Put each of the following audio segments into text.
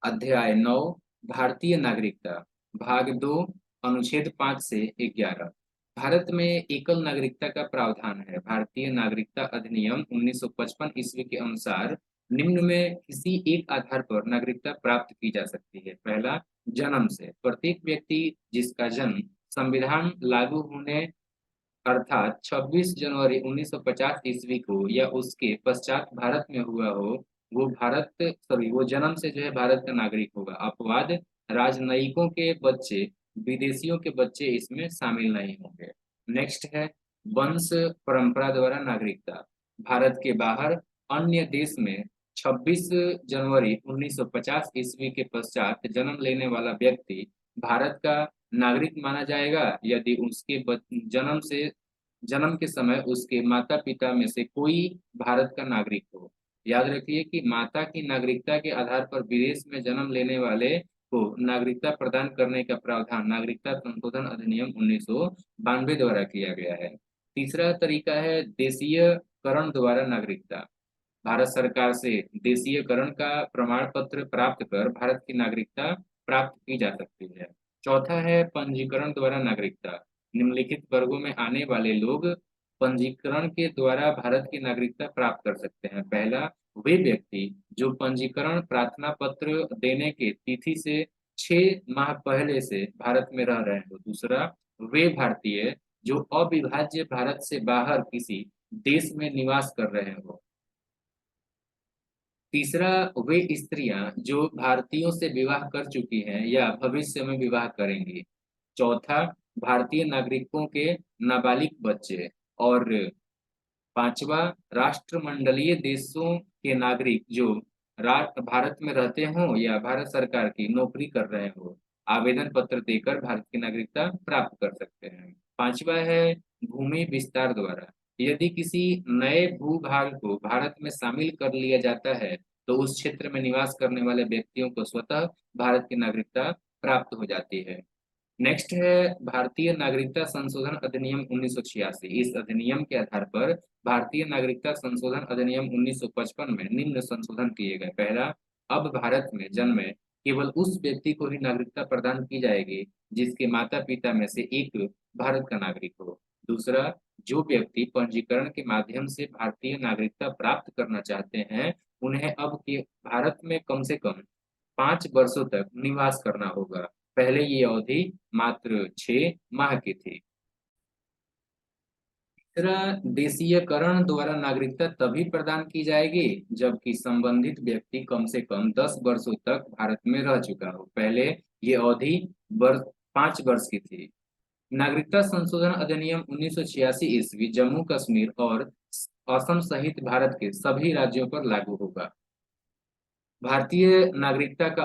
अध्याय 9 भारतीय नागरिकता भाग 2 अनुच्छेद 5 से 11। भारत में एकल नागरिकता का प्रावधान है। भारतीय नागरिकता अधिनियम 1955 ईस्वी के अनुसार निम्न में किसी एक आधार पर नागरिकता प्राप्त की जा सकती है। पहला, जन्म से। प्रत्येक व्यक्ति जिसका जन्म संविधान लागू होने अर्थात 26 जनवरी 1950 ईस्वी को या उसके पश्चात भारत में हुआ हो, वो जन्म से जो है भारत का नागरिक होगा। अपवाद, राजनयिकों के बच्चे, विदेशियों के बच्चे इसमें शामिल नहीं होंगे। नेक्स्ट है वंश परंपरा द्वारा नागरिकता। भारत के बाहर अन्य देश में 26 जनवरी 1950 ईस्वी के पश्चात जन्म लेने वाला व्यक्ति भारत का नागरिक माना जाएगा यदि उसके जन्म के समय उसके माता पिता में से कोई भारत का नागरिक हो। याद रखिए कि माता की नागरिकता के आधार पर विदेश में जन्म लेने वाले को नागरिकता प्रदान करने का प्रावधान नागरिकता संशोधन अधिनियम 1992 द्वारा किया गया है। तीसरा तरीका है देशीयकरण द्वारा नागरिकता। भारत सरकार से देशीयकरण का प्रमाण पत्र प्राप्त कर भारत की नागरिकता प्राप्त की जा सकती है। चौथा है पंजीकरण द्वारा नागरिकता। निम्नलिखित वर्गों में आने वाले लोग पंजीकरण के द्वारा भारत की नागरिकता प्राप्त कर सकते हैं। पहला, वे व्यक्ति जो पंजीकरण प्रार्थना पत्र देने के तिथि से 6 माह पहले से भारत में रह रहे हो। दूसरा, वे भारतीय जो अविभाज्य भारत से बाहर किसी देश में निवास कर रहे हो। तीसरा, वे स्त्रियां जो भारतीयों से विवाह कर चुकी हैं या भविष्य में विवाह करेंगी। चौथा, भारतीय नागरिकों के नाबालिग बच्चे। और पांचवा, राष्ट्रमंडलीय देशों के नागरिक जो भारत में रहते हों या भारत सरकार की नौकरी कर रहे हो, आवेदन पत्र देकर भारत की नागरिकता प्राप्त कर सकते हैं। पांचवा है भूमि विस्तार द्वारा। यदि किसी नए भूभाग को भारत में शामिल कर लिया जाता है तो उस क्षेत्र में निवास करने वाले व्यक्तियों को स्वतः भारत की नागरिकता प्राप्त हो जाती है। नेक्स्ट है भारतीय नागरिकता संशोधन अधिनियम 1986। इस अधिनियम के आधार पर भारतीय नागरिकता संशोधन अधिनियम 1955 में निम्न संशोधन किए गए। पहला, अब भारत में जन्मे केवल उस व्यक्ति को ही नागरिकता प्रदान की जाएगी जिसके माता पिता में से एक भारत का नागरिक हो। दूसरा, जो व्यक्ति पंजीकरण के माध्यम से भारतीय नागरिकता प्राप्त करना चाहते हैं उन्हें अब के भारत में कम से कम 5 वर्षों तक निवास करना होगा। पहले ये अवधि मात्र 6 माह की थी। तीसरा, देशीयकरण द्वारा नागरिकता तभी प्रदान की जाएगी जबकि संबंधित व्यक्ति कम से कम 10 वर्षों तक भारत में रह चुका हो। पहले ये अवधि 5 वर्ष की थी। नागरिकता संशोधन अधिनियम 1986 ईस्वी जम्मू कश्मीर और असम सहित भारत के सभी राज्यों पर लागू होगा। भारतीय नागरिकता का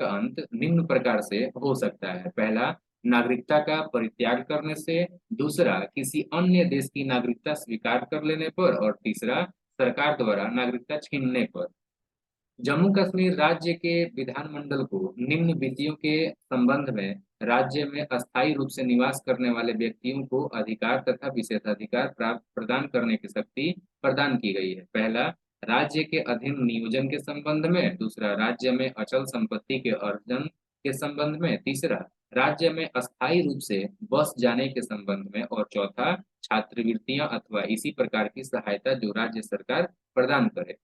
अंत निम्न प्रकार से हो सकता है। पहला, नागरिकता का परित्याग करने से। दूसरा, किसी अन्य देश की नागरिकता स्वीकार कर लेने पर। और तीसरा, सरकार द्वारा नागरिकता छीनने पर। जम्मू कश्मीर राज्य के विधानमंडल को निम्न विधियों के संबंध में राज्य में अस्थायी रूप से निवास करने वाले व्यक्तियों को अधिकार तथा विशेषाधिकार प्राप्त प्रदान करने की शक्ति प्रदान की गई है। पहला, राज्य के अधीन नियोजन के संबंध में। दूसरा, राज्य में अचल संपत्ति के अर्जन के संबंध में। तीसरा, राज्य में अस्थायी रूप से बस जाने के संबंध में। और चौथा, छात्रवृत्तियां अथवा इसी प्रकार की सहायता जो राज्य सरकार प्रदान करे।